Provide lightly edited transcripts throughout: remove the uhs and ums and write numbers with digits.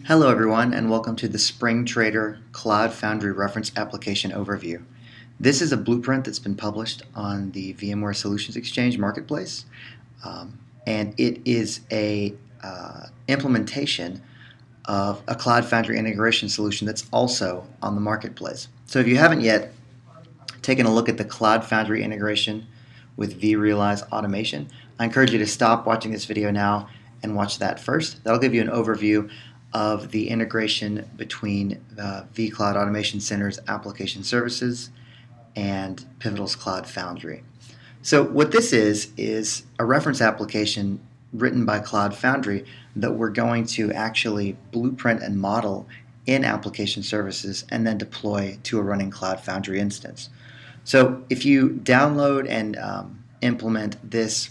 Hello everyone and welcome to the Spring Trader Cloud Foundry Reference Application Overview. This is a blueprint that's been published on the VMware Solutions Exchange Marketplace, and it is a implementation of a Cloud Foundry integration solution that's also on the marketplace. So if you haven't yet taken a look at the Cloud Foundry integration with vRealize automation, I encourage you to stop watching this video now and watch that first. That'll give you an overview of the integration between vCloud Automation Center's application services and Pivotal's Cloud Foundry. So what this is a reference application written by Cloud Foundry that we're going to actually blueprint and model in application services and then deploy to a running Cloud Foundry instance. So if you download and implement this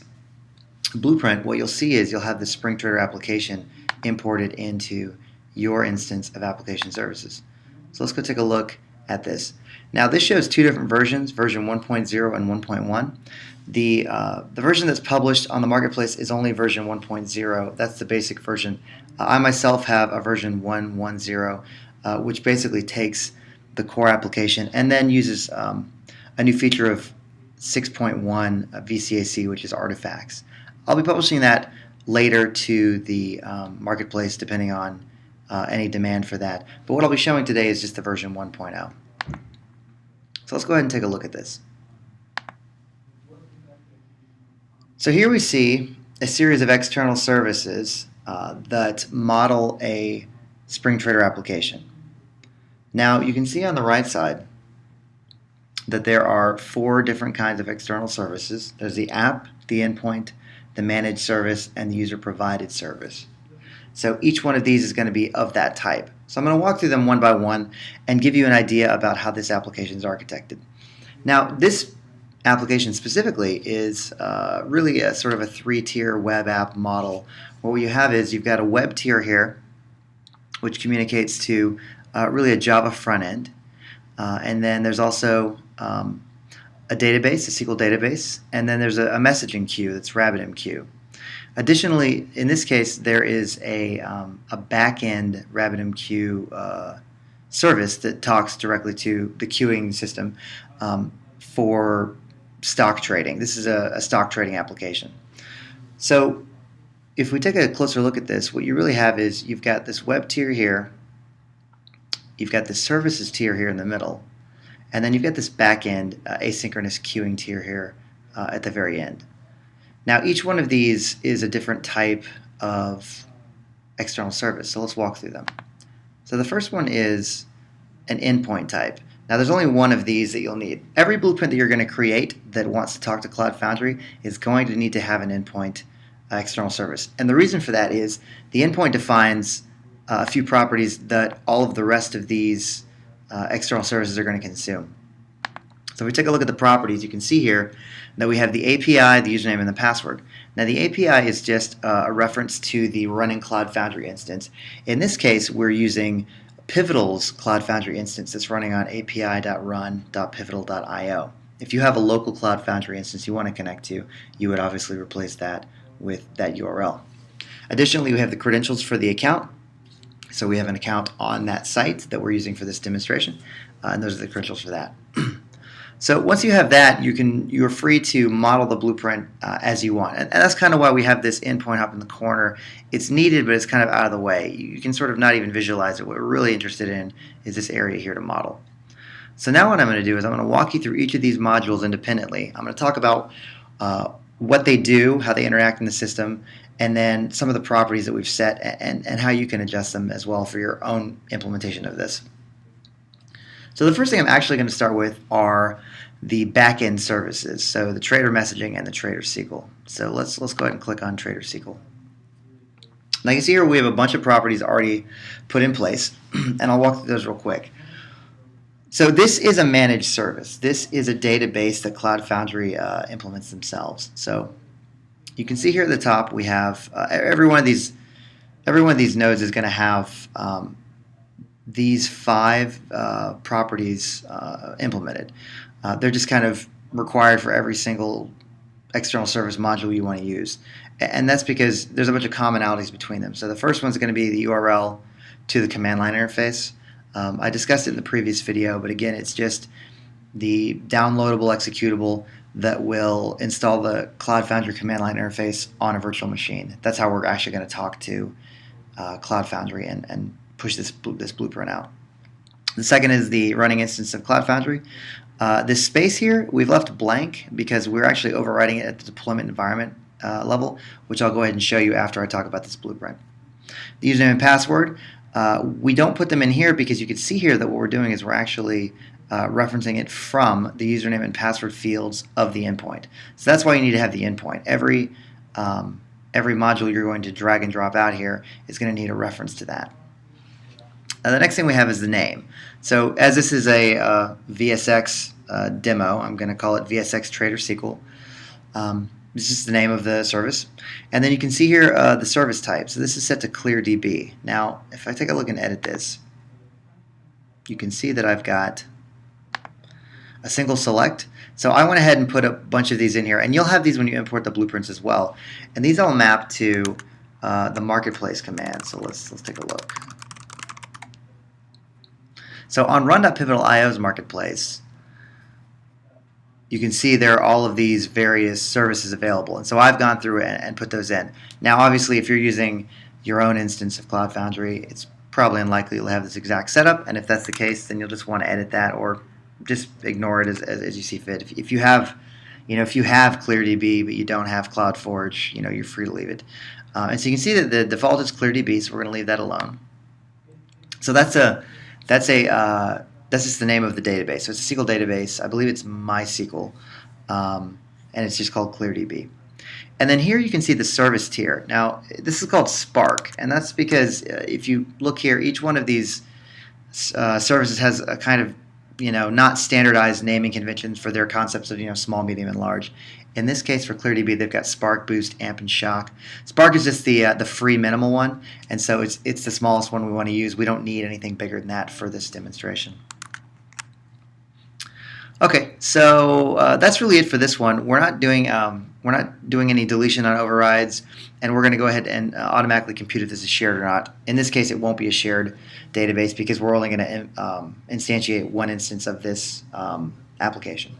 blueprint, what you'll see is you'll have the Spring Trader application imported into your instance of application services. So let's go take a look at this. Now this shows two different versions, version 1.0 and 1.1. The version that's published on the marketplace is only version 1.0. That's the basic version. I myself have a version 1.10, which basically takes the core application and then uses a new feature of 6.1 VCAC, which is artifacts. I'll be publishing that later to the marketplace depending on any demand for that. But what I'll be showing today is just the version 1.0. So let's go ahead and take a look at this. So here we see a series of external services that model a Spring Trader application. Now you can see on the right side that there are four different kinds of external services. There's the app, the endpoint, the managed service, and the user-provided service. So each one of these is going to be of that type. So I'm going to walk through them one by one and give you an idea about how this application is architected. Now this application specifically is really a sort of a three-tier web app model. What you have is you've got a web tier here, which communicates to really a Java front end, and then there's also a database, a SQL database, and then there's a messaging queue that's RabbitMQ. Additionally, in this case, there is a back-end RabbitMQ service that talks directly to the queuing system for stock trading. This is a stock trading application. So if we take a closer look at this, what you really have is you've got this web tier here, you've got the services tier here in the middle, and then you've got this back-end asynchronous queuing tier here at the very end. Now each one of these is a different type of external service, so let's walk through them. So the first one is an endpoint type. Now there's only one of these that you'll need. Every blueprint that you're going to create that wants to talk to Cloud Foundry is going to need to have an endpoint external service. And the reason for that is the endpoint defines a few properties that all of the rest of these external services are going to consume. So if we take a look at the properties, you can see here that we have the API, the username, and the password. Now the API is just a reference to the running Cloud Foundry instance. In this case, we're using Pivotal's Cloud Foundry instance that's running on api.run.pivotal.io. If you have a local Cloud Foundry instance you want to connect to, you would obviously replace that with that URL. Additionally, we have the credentials for the account. So we have an account on that site that we're using for this demonstration, and those are the credentials for that. So once you have that, you're free to model the blueprint as you want, and that's kind of why we have this endpoint up in the corner. It's needed, but it's kind of out of the way. You can sort of not even visualize it. What we're really interested in is this area here to model. So now what I'm going to do is I'm going to walk you through each of these modules independently. I'm going to talk about what they do, how they interact in the system, and then some of the properties that we've set and how you can adjust them as well for your own implementation of this. So the first thing I'm actually going to start with are the back-end services, so the Trader messaging and the Trader SQL. So let's go ahead and click on Trader SQL. Now you can see here we have a bunch of properties already put in place, and I'll walk through those real quick. So this is a managed service. This is a database that Cloud Foundry implements themselves. So you can see here at the top we have every one of these nodes is going to have these five properties implemented. They're just kind of required for every single external service module you want to use. And that's because there's a bunch of commonalities between them. So the first one's going to be the URL to the command line interface. I discussed it in the previous video, but again, it's just the downloadable executable that will install the Cloud Foundry command line interface on a virtual machine. That's how we're actually going to talk to Cloud Foundry and push this blueprint out. The second is the running instance of Cloud Foundry. This space here, we've left blank because we're actually overriding it at the deployment environment level, which I'll go ahead and show you after I talk about this blueprint. The username and password, we don't put them in here because you can see here that what we're doing is we're actually referencing it from the username and password fields of the endpoint. So that's why you need to have the endpoint. Every module you're going to drag and drop out here is going to need a reference to that. The next thing we have is the name. So as this is a VSX demo, I'm going to call it VSX Trader SQL. This is the name of the service. And then you can see here the service type. So this is set to ClearDB. Now, if I take a look and edit this, you can see that I've got a single select. So I went ahead and put a bunch of these in here. And you'll have these when you import the blueprints as well. And these all map to the marketplace command. So let's take a look. So on run.pivotal.io's marketplace, you can see there are all of these various services available. And so I've gone through and put those in. Now, obviously, if you're using your own instance of Cloud Foundry, it's probably unlikely you'll have this exact setup. And if that's the case, then you'll just want to edit that or just ignore it as you see fit. If you have, if you have ClearDB but you don't have CloudForge, you're free to leave it. And so you can see that the default is ClearDB, so we're going to leave that alone. So that's just the name of the database. So it's a SQL database. I believe it's MySQL, and it's just called ClearDB. And then here you can see the service tier. Now, this is called Spark, and that's because if you look here, each one of these services has a kind of, not standardized naming conventions for their concepts of, small, medium, and large. In this case, for ClearDB, they've got Spark, Boost, Amp, and Shock. Spark is just the free minimal one, and so it's the smallest one we want to use. We don't need anything bigger than that for this demonstration. Okay, so that's really it for this one. We're not doing any deletion on overrides, and we're going to go ahead and automatically compute if this is shared or not. In this case, it won't be a shared database because we're only going to instantiate one instance of this application.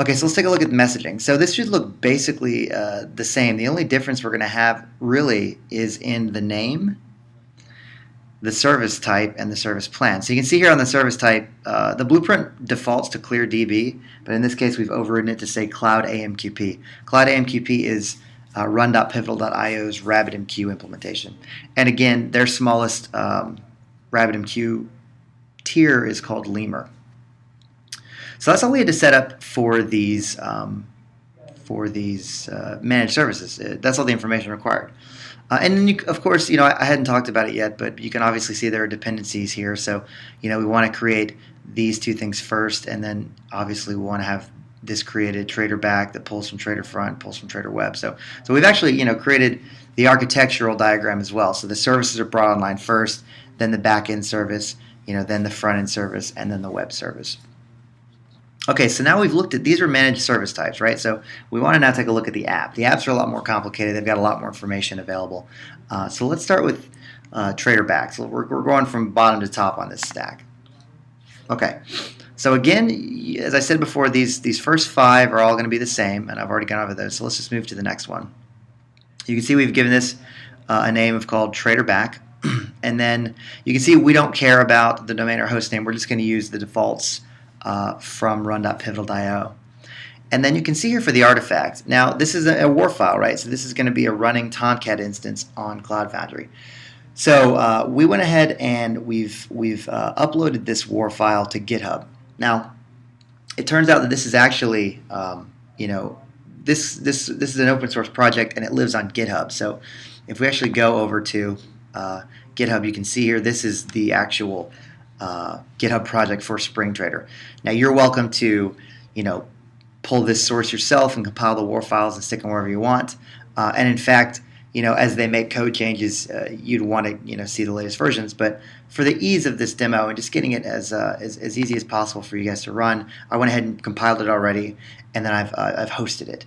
Okay, so let's take a look at messaging. So this should look basically the same. The only difference we're going to have really is in the name, the service type, and the service plan. So you can see here on the service type, the blueprint defaults to ClearDB, but in this case we've overridden it to say Cloud AMQP. Cloud AMQP is run.pivotal.io's RabbitMQ implementation. And again, their smallest RabbitMQ tier is called Lemur. So that's all we had to set up for these managed services. That's all the information required. And then, of course, I hadn't talked about it yet, but you can obviously see there are dependencies here. So, we want to create these two things first, and then obviously we want to have this created Trader back that pulls from Trader front, pulls from Trader web. So we've actually, created the architectural diagram as well. So the services are brought online first, then the back-end service, then the front-end service, and then the web service. Okay, so now we've looked at, these are managed service types, right? So we want to now take a look at the app. The apps are a lot more complicated. They've got a lot more information available. So let's start with Trader back. So we're going from bottom to top on this stack. Okay, so again, as I said before, these first 5 are all going to be the same, and I've already gone over those. So let's just move to the next one. You can see we've given this a name called Trader back. And then you can see we don't care about the domain or host name. We're just going to use the defaults from run.pivotal.io. And then you can see here for the artifact. Now, this is a WAR file, right? So this is going to be a running Tomcat instance on Cloud Foundry. So we went ahead and we've uploaded this WAR file to GitHub. Now, it turns out that this is actually, this is an open source project and it lives on GitHub. So if we actually go over to GitHub, you can see here this is the actual GitHub project for SpringTrader. Now you're welcome to, pull this source yourself and compile the WAR files and stick them wherever you want. And in fact, as they make code changes, you'd want to, see the latest versions. But for the ease of this demo and just getting it as easy as possible for you guys to run, I went ahead and compiled it already, and then I've hosted it.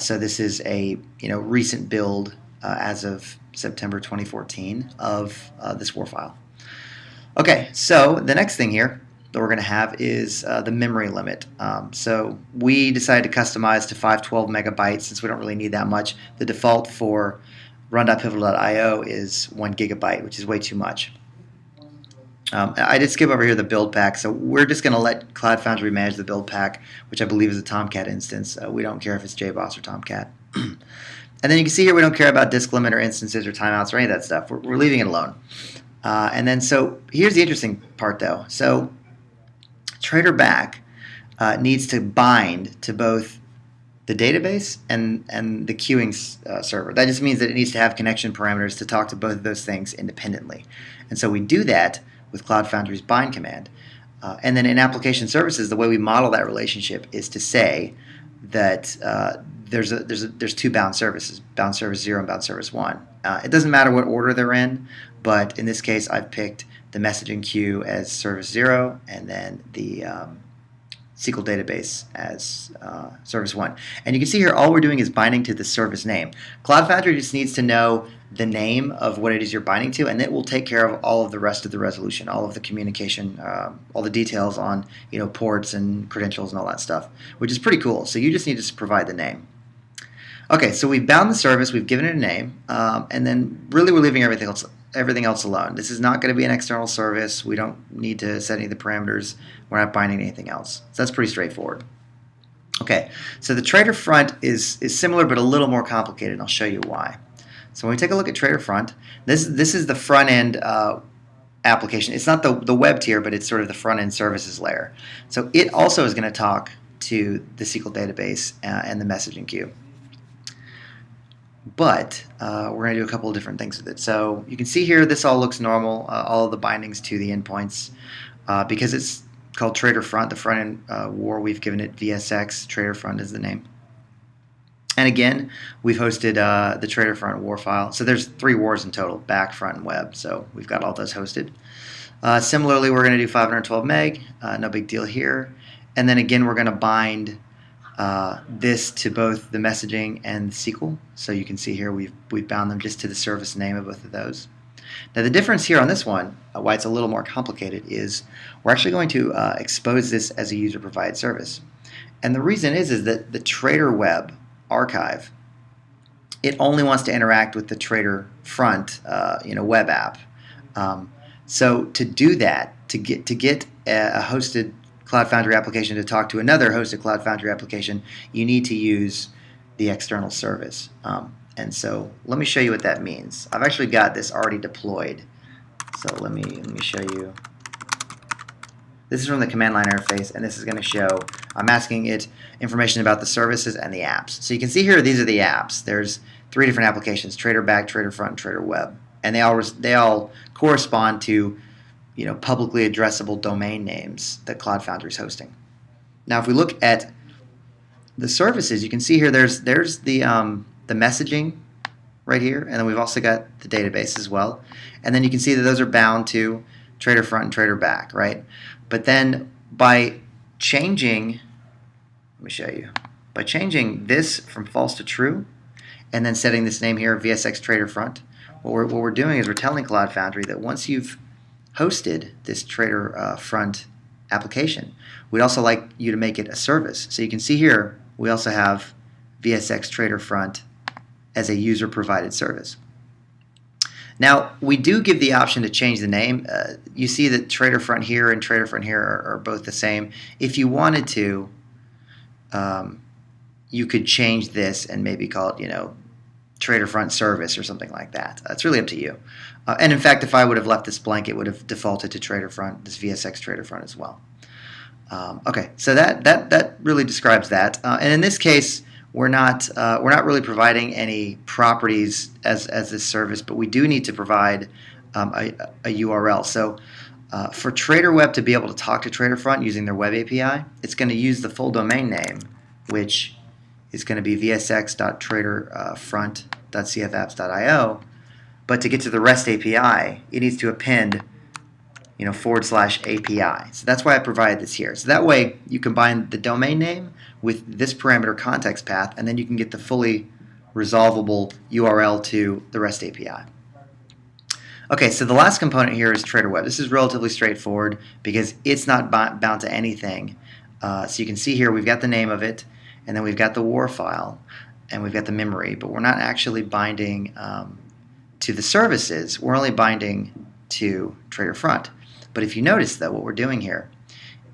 So this is a recent build as of September 2014 of this WAR file. Okay, so the next thing here that we're going to have is the memory limit. So we decided to customize to 512 megabytes since we don't really need that much. The default for run.pivotal.io is 1 gigabyte, which is way too much. I did skip over here the build pack, so we're just going to let Cloud Foundry manage the build pack, which I believe is a Tomcat instance. We don't care if it's JBoss or Tomcat. And then you can see here we don't care about disk limit or instances or timeouts or any of that stuff. We're leaving it alone. And then so here's the interesting part though. So Trader back needs to bind to both the database and the queuing server. That just means that it needs to have connection parameters to talk to both of those things independently. And so we do that with Cloud Foundry's bind command. And then in application services, the way we model that relationship is to say that there's two bound services, bound service 0 and bound service 1. It doesn't matter what order they're in, but in this case I've picked the messaging queue as service 0 and then the SQL database as service 1. And you can see here all we're doing is binding to the service name. Cloud Foundry just needs to know the name of what it is you're binding to, and it will take care of all of the rest of the resolution, all of the communication, all the details on ports and credentials and all that stuff, which is pretty cool. So you just need to provide the name. Okay, so we've bound the service, we've given it a name, and then really we're leaving everything else alone. This is not going to be an external service. We don't need to set any of the parameters. We're not binding anything else. So that's pretty straightforward. Okay, so the Trader front is similar but a little more complicated, and I'll show you why. So when we take a look at Trader front, this is the front end application. It's not the web tier, but it's sort of the front end services layer. So it also is going to talk to the SQL database and the messaging queue. But we're going to do a couple of different things with it. So you can see here this all looks normal, all of the bindings to the endpoints. Because it's called Trader front, the front end WAR, we've given it VSX, Trader front is the name. And again, we've hosted the Trader front WAR file. So there's 3 WARs in total, back, front, and web. So we've got all those hosted. Similarly, we're going to do 512 meg, no big deal here. And then again, we're going to bind this to both the messaging and the SQL. So you can see here we've bound them just to the service name of both of those. Now the difference here on this one, why it's a little more complicated, is we're actually going to expose this as a user provided service. And the reason is that the Trader web archive, it only wants to interact with the Trader front web app. So to do that, to get a hosted Cloud Foundry application to talk to another hosted Cloud Foundry application, you need to use the external service. And so let me show you what that means. I've actually got this already deployed. So let me show you. This is from the command line interface, and this is going to show, I'm asking it information about the services and the apps. So you can see here, these are the apps. There's 3 different applications, Trader back, Trader front, and Trader web. And they all correspond to publicly addressable domain names that Cloud Foundry is hosting. Now if we look at the services, you can see here there's the messaging right here, and then we've also got the database as well. And then you can see that those are bound to Trader front and Trader back, right? But then by changing, let me show you, by changing this from false to true, and then setting this name here, VSX Trader front, what we're doing is we're telling Cloud Foundry that once you've hosted this Trader front application, we'd also like you to make it a service. So you can see here we also have VSX Trader front as a user provided service. Now we do give the option to change the name. You see that Trader front here and Trader front here are both the same. If you wanted to, you could change this and maybe call it Trader front service or something like that. It's really up to you. And in fact, if I would have left this blank, it would have defaulted to Trader front, this VSX Trader front as well. Okay, so that really describes that. And in this case, we're not really providing any properties as this service, but we do need to provide a URL. So for Trader web to be able to talk to Trader front using their web API, it's going to use the full domain name, which is going to be vsx.traderfront.cfapps.io. But to get to the REST API, it needs to append /API. So that's why I provided this here. So that way you combine the domain name with this parameter context path, and then you can get the fully resolvable URL to the REST API. Okay, so the last component here is TraderWeb. This is relatively straightforward because it's not bound to anything. So you can see here we've got the name of it, and then we've got the WAR file, and we've got the memory, but we're not actually binding to the services. We're only binding to TraderFront. But if you notice that what we're doing here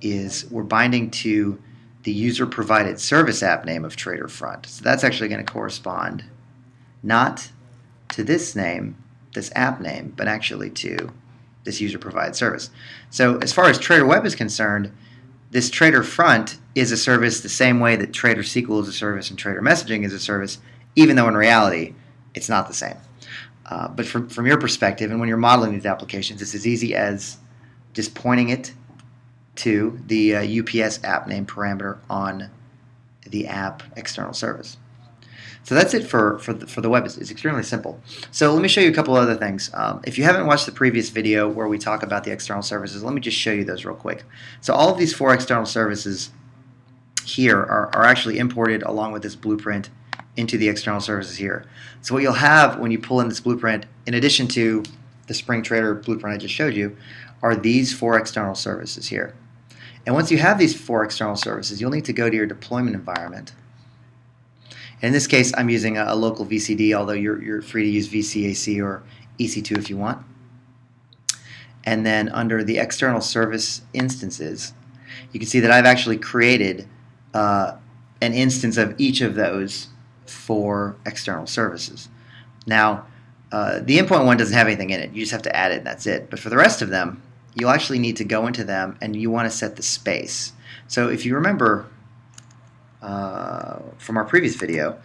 is we're binding to the user-provided service app name of TraderFront. So that's actually going to correspond not to this name, this app name, but actually to this user-provided service. So as far as TraderWeb is concerned, this TraderFront is a service the same way that TraderSQL is a service and Trader Messaging is a service, even though in reality it's not the same. But from your perspective, and when you're modeling these applications, it's as easy as just pointing it to the UPS app name parameter on the app external service. So that's it for the web. It's extremely simple. So let me show you a couple other things. If you haven't watched the previous video where we talk about the external services, let me just show you those real quick. So all of these 4 external services here are actually imported along with this blueprint into the external services here. So what you'll have when you pull in this blueprint, in addition to the Spring Trader blueprint I just showed you, are these 4 external services here. And once you have these 4 external services, you'll need to go to your deployment environment. In this case, I'm using a local VCD, although you're free to use VCAC or EC2 if you want. And then under the external service instances, you can see that I've actually created an instance of each of those 4 external services. Now, the endpoint one doesn't have anything in it. You just have to add it and that's it. But for the rest of them, you'll actually need to go into them and you want to set the space. So if you remember from our previous video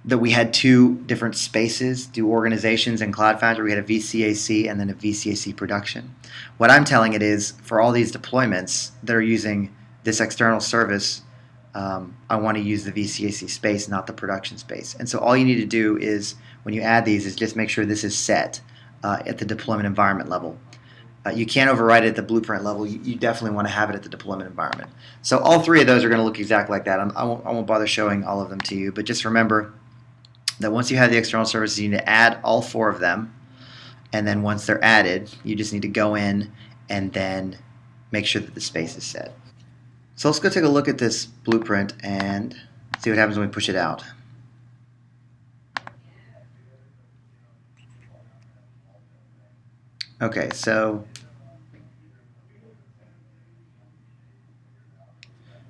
that we had 2 different spaces, 2 organizations in Cloud Foundry. We had a VCAC and then a VCAC production. What I'm telling it is for all these deployments that are using this external service, I want to use the VCAC space, not the production space. And so all you need to do is, when you add these, is just make sure this is set at the deployment environment level. You can't override it at the blueprint level. You definitely want to have it at the deployment environment. So all 3 of those are going to look exactly like that. I won't bother showing all of them to you, but just remember that once you have the external services, you need to add all 4 of them. And then once they're added, you just need to go in and then make sure that the space is set. So let's go take a look at this blueprint and see what happens when we push it out. Okay, so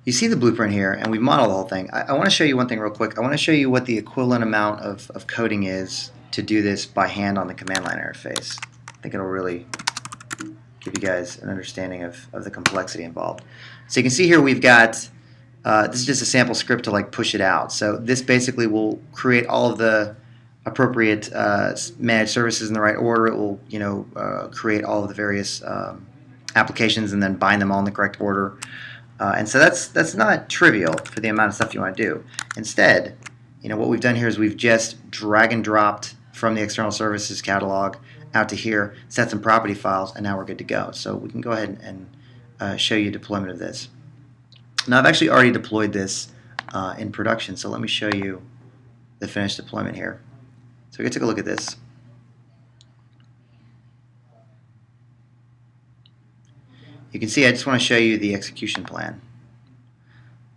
you see the blueprint here, and we've modeled the whole thing. I want to show you one thing real quick. I want to show you what the equivalent amount of coding is to do this by hand on the command line interface. I think it'll really give you guys an understanding of the complexity involved. So you can see here we've got, this is just a sample script to like push it out. So this basically will create all of the appropriate managed services in the right order. It will, create all of the various applications and then bind them all in the correct order. And so that's not trivial for the amount of stuff you want to do. Instead, what we've done here is we've just drag and dropped from the external services catalog out to here, set some property files, and now we're good to go. So we can go ahead and show you deployment of this. Now I've actually already deployed this in production, so let me show you the finished deployment here. So we can take a look at this. You can see I just want to show you the execution plan.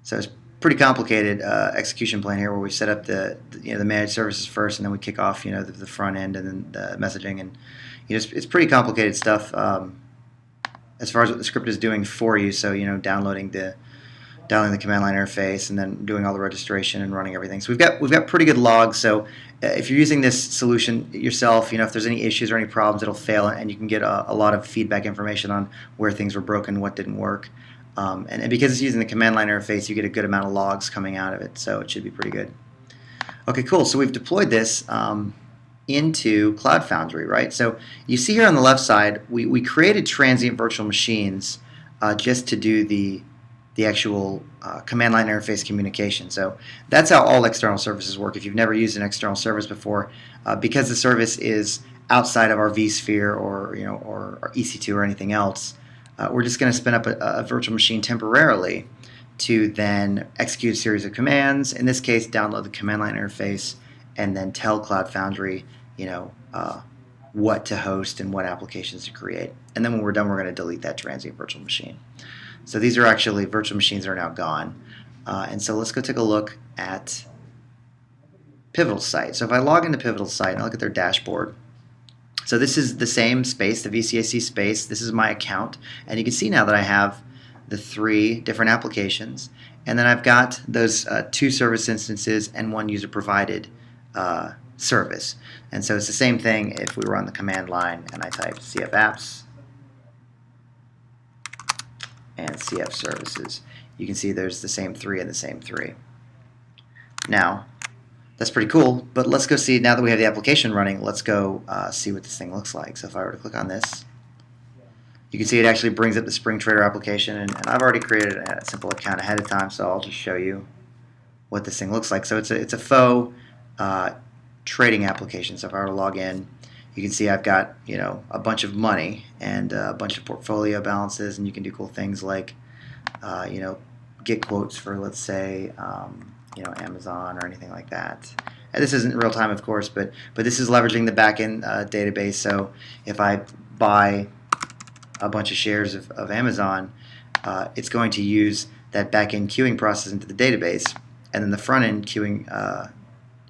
So it's pretty complicated execution plan here, where we set up the managed services first, and then we kick off the front end and then the messaging, and it's pretty complicated stuff as far as what the script is doing for you. So downloading the command line interface and then doing all the registration and running everything. So we've got pretty good logs. So if you're using this solution yourself, if there's any issues or any problems, it'll fail, and you can get a lot of feedback information on where things were broken, what didn't work. And because it's using the command line interface, you get a good amount of logs coming out of it, so it should be pretty good. Okay, cool. So we've deployed this into Cloud Foundry, right? So you see here on the left side, we created transient virtual machines just to do the actual command line interface communication. So that's how all external services work. If you've never used an external service before, because the service is outside of our vSphere or or EC2 or anything else, we're just going to spin up a virtual machine temporarily to then execute a series of commands. In this case, download the command line interface and then tell Cloud Foundry, what to host and what applications to create. And then when we're done, we're going to delete that transient virtual machine. So these are actually virtual machines that are now gone. And so let's go take a look at Pivotal site. So if I log into Pivotal site and I look at their dashboard, so this is the same space, the VCAC space. This is my account, and you can see now that I have the 3 different applications, and then I've got those 2 service instances and 1 user provided service. And so it's the same thing if we run the command line and I type cf apps and cf services. You can see there's the same 3 and the same 3. Now, that's pretty cool, but let's go see, now that we have the application running, let's go see what this thing looks like. So if I were to click on this, you can see it actually brings up the Spring Trader application, and I've already created a simple account ahead of time, so I'll just show you what this thing looks like. So it's a faux trading application. So if I were to log in, you can see I've got a bunch of money and a bunch of portfolio balances, and you can do cool things like get quotes for, let's say, Amazon or anything like that. And this isn't real time, of course, but this is leveraging the backend database. So if I buy a bunch of shares of Amazon, it's going to use that backend queuing process into the database, and then the front end queuing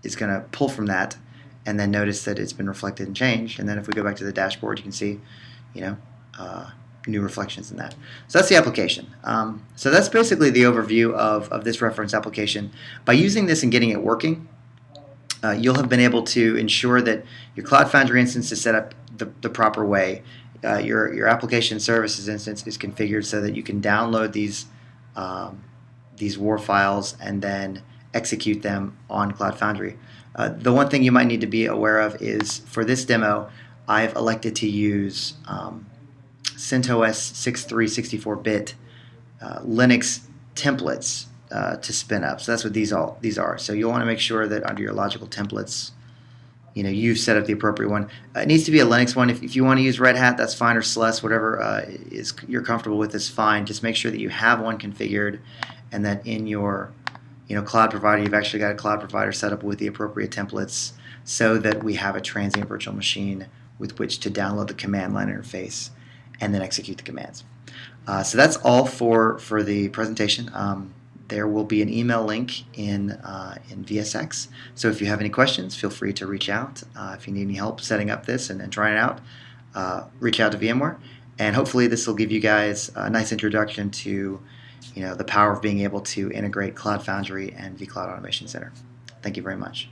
is going to pull from that, and then notice that it's been reflected and changed. And then if we go back to the dashboard, you can see, new reflections in that. So that's the application. So that's basically the overview of this reference application. By using this and getting it working, you'll have been able to ensure that your Cloud Foundry instance is set up the proper way. Your application services instance is configured so that you can download these WAR files and then execute them on Cloud Foundry. The one thing you might need to be aware of is, for this demo, I've elected to use CentOS 6364-bit Linux templates to spin up. So that's what these are. So you'll want to make sure that under your logical templates, you've set up the appropriate one. It needs to be a Linux one. If you want to use Red Hat, that's fine, or SLS, whatever you're comfortable with is fine. Just make sure that you have one configured, and that in your cloud provider, you've actually got a cloud provider set up with the appropriate templates, so that we have a transient virtual machine with which to download the command line interface and then execute the commands. So that's all for the presentation. There will be an email link in VSX. So if you have any questions, feel free to reach out. If you need any help setting up this and trying it out, reach out to VMware. And hopefully this will give you guys a nice introduction to the power of being able to integrate Cloud Foundry and vCloud Automation Center. Thank you very much.